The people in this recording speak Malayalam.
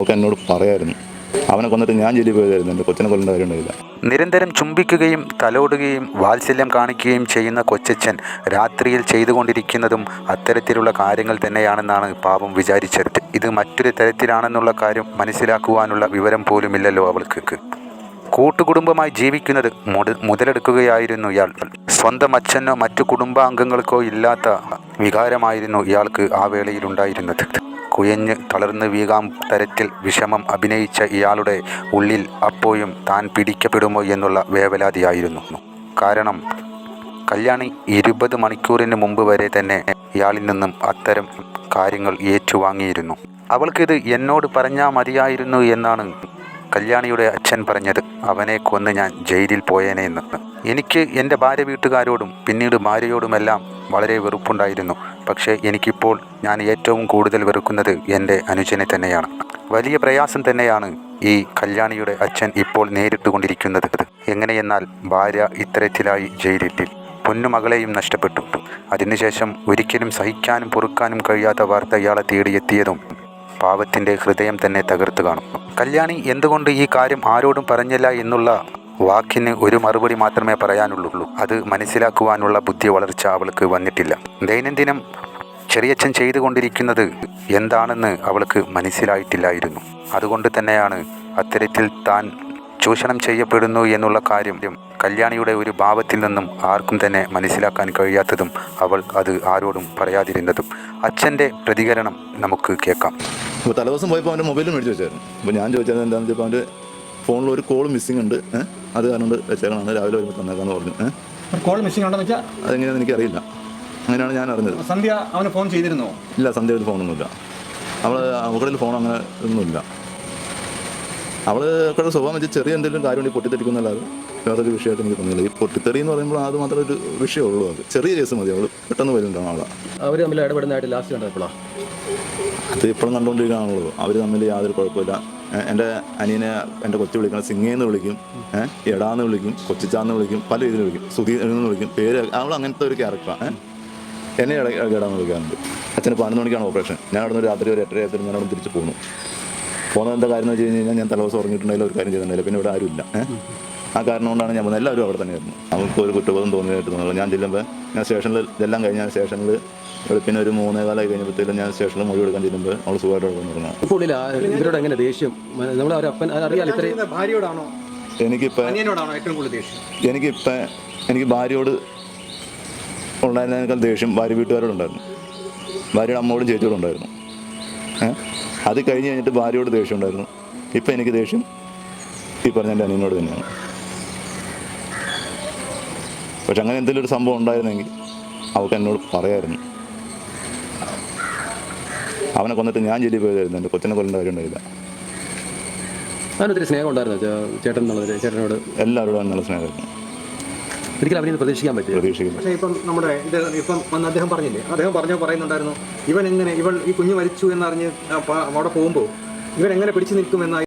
ഒക്കെ എന്നോട് പറയായിരുന്നു. അവനെ കൊന്നിട്ട് ഞാൻ ജയിലിൽ പോയതായിരുന്നു, എൻ്റെ കൊച്ചിനെ കൊല്ലേണ്ട കാര്യം ഉണ്ടായില്ല. നിരന്തരം ചുംബിക്കുകയും തലോടുകയും വാത്സല്യം കാണിക്കുകയും ചെയ്യുന്ന കൊച്ചച്ഛൻ രാത്രിയിൽ ചെയ്തുകൊണ്ടിരിക്കുന്നതും അത്തരത്തിലുള്ള കാര്യങ്ങൾ തന്നെയാണെന്നാണ് പാവം വിചാരിച്ചത്. ഇത് മറ്റൊരു തരത്തിലാണെന്നുള്ള കാര്യം മനസ്സിലാക്കുവാനുള്ള വിവരം പോലുമില്ലല്ലോ അവൾക്ക്. കൂട്ടുകുടുംബമായി ജീവിക്കുന്നത് മുതലെടുക്കുകയായിരുന്നു ഇയാൾ. സ്വന്തം അച്ഛനോ മറ്റു കുടുംബാംഗങ്ങൾക്കോ ഇല്ലാത്ത വികാരമായിരുന്നു ഇയാൾക്ക് ആ വേളയിലുണ്ടായിരുന്നത്. കുയഞ്ഞ് തളർന്ന് വീകാം തരത്തിൽ വിഷമം അഭിനയിച്ച ഇയാളുടെ ഉള്ളിൽ അപ്പോഴും താൻ പിടിക്കപ്പെടുമോ എന്നുള്ള വേവലാതിയായിരുന്നു. കാരണം കല്യാണി 20 മണിക്കൂറിന് മുമ്പ് വരെ തന്നെ ഇയാളിൽ നിന്നും അത്തരം കാര്യങ്ങൾ ഏറ്റുവാങ്ങിയിരുന്നു. അവൾക്കിത് എന്നോട് പറഞ്ഞാൽ മതിയായിരുന്നു എന്നാണ് കല്യാണിയുടെ അച്ഛൻ പറഞ്ഞത്. അവനെ കൊന്ന് ഞാൻ ജയിലിൽ പോയേനെ എന്ന്. എനിക്ക് എൻ്റെ ഭാര്യ വീട്ടുകാരോടും പിന്നീട് ഭാര്യയോടുമെല്ലാം വളരെ വെറുപ്പുണ്ടായിരുന്നു. പക്ഷേ എനിക്കിപ്പോൾ ഞാൻ ഏറ്റവും കൂടുതൽ വെറുക്കുന്നത് എൻ്റെ അനുജനെ തന്നെയാണ്. വലിയ പ്രയാസം തന്നെയാണ് ഈ കല്യാണിയുടെ അച്ഛൻ ഇപ്പോൾ നേരിട്ടുകൊണ്ടിരിക്കുന്നത്. എങ്ങനെയെന്നാൽ ഭാര്യ ഇത്തരത്തിലായി ജയിലിൽ, പൊന്നുമകളെയും നഷ്ടപ്പെട്ടു. അതിനുശേഷം ഒരിക്കലും സഹിക്കാനും പൊറുക്കാനും കഴിയാത്ത വാർത്ത ഇയാളെ തേടിയെത്തിയതും പാവത്തിൻ്റെ ഹൃദയം തന്നെ തകർത്ത് കാണും. കല്യാണി എന്തുകൊണ്ട് ഈ കാര്യം ആരോടും പറഞ്ഞില്ല എന്നുള്ള വാക്കിന് ഒരു മറുപടി മാത്രമേ പറയാനുള്ളൂ. അത് മനസ്സിലാക്കുവാനുള്ള ബുദ്ധി വളർച്ച അവൾക്ക് വന്നിട്ടില്ല. ദൈനംദിനം ചെറിയച്ഛൻ ചെയ്തുകൊണ്ടിരിക്കുന്നത് എന്താണെന്ന് അവൾക്ക് മനസ്സിലായിട്ടില്ലായിരുന്നു. അതുകൊണ്ട് തന്നെയാണ് അത്തരത്തിൽ താൻ ചൂഷണം ചെയ്യപ്പെടുന്നു എന്നുള്ള കാര്യം കല്യാണിയുടെ ഒരു ഭാവത്തിൽ നിന്നും ആർക്കും തന്നെ മനസ്സിലാക്കാൻ കഴിയാത്തതും അവൾ അത് ആരോടും പറയാതിരുന്നതും. അച്ഛൻ്റെ പ്രതികരണം നമുക്ക് കേൾക്കാം. അപ്പോൾ തലേദിവസം പോയപ്പോൾ അവൻ്റെ മൊബൈലും മേടിച്ച് വെച്ചായിരുന്നു. അപ്പോൾ ഞാൻ ചോദിച്ചത് എന്താണെന്ന് വെച്ചപ്പോൾ അവൻ്റെ ഫോണിൽ ഒരു കോൾ മിസ്സിംഗ് ഉണ്ട്, അത് കാരണം വെച്ചേക്കണം, രാവിലെ വരുമ്പോൾ തന്നേക്കാന്ന് പറഞ്ഞു. കോൾ മിസ്സിംഗ് ഉണ്ടെന്ന് വെച്ചാൽ അതെങ്ങനെയാണെന്ന് എനിക്കറിയില്ല. അങ്ങനെയാണ് ഞാൻ അറിഞ്ഞത്. സന്ധ്യ അവന് ഫോൺ ചെയ്തിരുന്നോ? ഇല്ല, സന്ധ്യയിൽ ഫോണൊന്നുമില്ല. അവളുടെ ഫോൺ അങ്ങനെ ഒന്നുമില്ല. അവളുടെ സ്വഭാവം വെച്ച് ചെറിയ എന്തെങ്കിലും കാര്യം കൊണ്ട് പൊട്ടിത്തെറിക്കുന്നല്ലാതെ വേറൊരു വിഷയമായിട്ട് എനിക്ക് തോന്നിയില്ല. ഈ പൊട്ടിത്തെറി എന്ന് പറയുമ്പോൾ അത് മാത്രമേ ഒരു വിഷയമുള്ളൂ. അത് ചെറിയ കേസ് മതി. അവൾ പെട്ടെന്ന് വരുന്നുണ്ടാവും ആളെ. അവർ തമ്മിൽ ഇടപെടുന്നതായിട്ട് ലാസ്റ്റ് കണ്ടപ്പോഴാണ് അത് ഇപ്പോഴും കണ്ടുകൊണ്ടിരിക്കുകയാണുള്ളൂ. അവർ തമ്മിൽ യാതൊരു കുഴപ്പമില്ല. എൻ്റെ അനിയനെ എൻ്റെ കൊച്ചു വിളിക്കണം, സിംഗേന്ന് വിളിക്കും, എടാന്ന് വിളിക്കും, കൊച്ചിച്ചാന്ന് വിളിക്കും, പല രീതിയിൽ വിളിക്കും, സുധീ എന്ന് വിളിക്കും, പേര്. അവൾ അങ്ങനത്തെ ഒരു ക്യാരക്ടറാണ്. എന്നെ ഇടാന്ന് വിളിക്കാറുണ്ട്. അച്ഛന് 11 മണിക്കാണ് ഓപ്പറേഷൻ. ഞാൻ അവിടെ നിന്ന് രാത്രി ഒരു 8:30 ഞാൻ അവിടെ തിരിച്ച് പോകുന്നു. പോകുന്നത് എന്താ കാര്യം എന്ന് വെച്ച് കഴിഞ്ഞാൽ ഞാൻ തലേദിവസം ഉറങ്ങിയിട്ടുണ്ടെങ്കിൽ ഒരു കാര്യം ചെയ്തിട്ടുണ്ടായില്ല. പിന്നെ ഇവിടെ ആരുമില്ല. ആ കാരണം കൊണ്ടാണ് ഞാൻ വന്നത്. എല്ലാവരും അവിടെ തന്നെയായിരുന്നു. നമുക്ക് ഒരു കുറ്റബോധം തോന്നിയായിട്ട് തോന്നുന്നു. ഞാൻ ചെല്ലുമ്പോൾ ഞാൻ സ്റ്റേഷനിൽ ഇതെല്ലാം കഴിഞ്ഞാൽ സ്റ്റേഷനിൽ പിന്നെ ഒരു 3:15 കഴിഞ്ഞപ്പോഴത്തേക്കും ഞാൻ സ്റ്റേഷനിൽ മൊഴി കൊടുക്കാൻ ചെല്ലുമ്പോൾ അവൾ സുഖമായിട്ട് പറഞ്ഞു. ഇവരോട് എങ്ങനെ ദേഷ്യം? ഭാര്യയോടാണോ? എനിക്ക് ഭാര്യയോട് ഉണ്ടായിരുന്നതിനേക്കാൾ ദേഷ്യം ഭാര്യ വീട്ടുകാരോടുണ്ടായിരുന്നു. ഭാര്യയുടെ അമ്മയോടും ചേച്ചിയോടും ഉണ്ടായിരുന്നു. അത് കഴിഞ്ഞ് കഴിഞ്ഞിട്ട് ഭാര്യയോട് ദേഷ്യം ഉണ്ടായിരുന്നു. ഇപ്പം എനിക്ക് ദേഷ്യം ഈ പറഞ്ഞ എൻ്റെ അനിയനോട് തന്നെയാണ്. പക്ഷെ അങ്ങനെ എന്തെങ്കിലും ഒരു സംഭവം ഉണ്ടായിരുന്നെങ്കിൽ അവൾക്ക് എന്നോട് പറയായിരുന്നു. അവനെ കൊന്നിട്ട് ഞാൻ ജയിലിൽ പോയതായിരുന്നു, എൻ്റെ കൊച്ചിനെ കൊല്ലേണ്ട കാര്യം ഉണ്ടായില്ല. അതിനൊത്തിരി സ്നേഹം ഉണ്ടായിരുന്നു ചേട്ടനോട്? എല്ലാവരോടും നല്ല സ്നേഹമായിരുന്നു. ഒരിക്കലും അവനെ പ്രതീക്ഷിക്കാൻ പറ്റില്ല. പക്ഷേ ഇപ്പം നമ്മുടെ ഇപ്പം അദ്ദേഹം പറഞ്ഞില്ലേ, അദ്ദേഹം പറയുന്നുണ്ടായിരുന്നു ഇവൻ ഈ കുഞ്ഞ് മരിച്ചു എന്നറിഞ്ഞ് അവിടെ പോകുമ്പോൾ ഇവൻ എങ്ങനെ പിടിച്ചു നിൽക്കുമെന്നായി.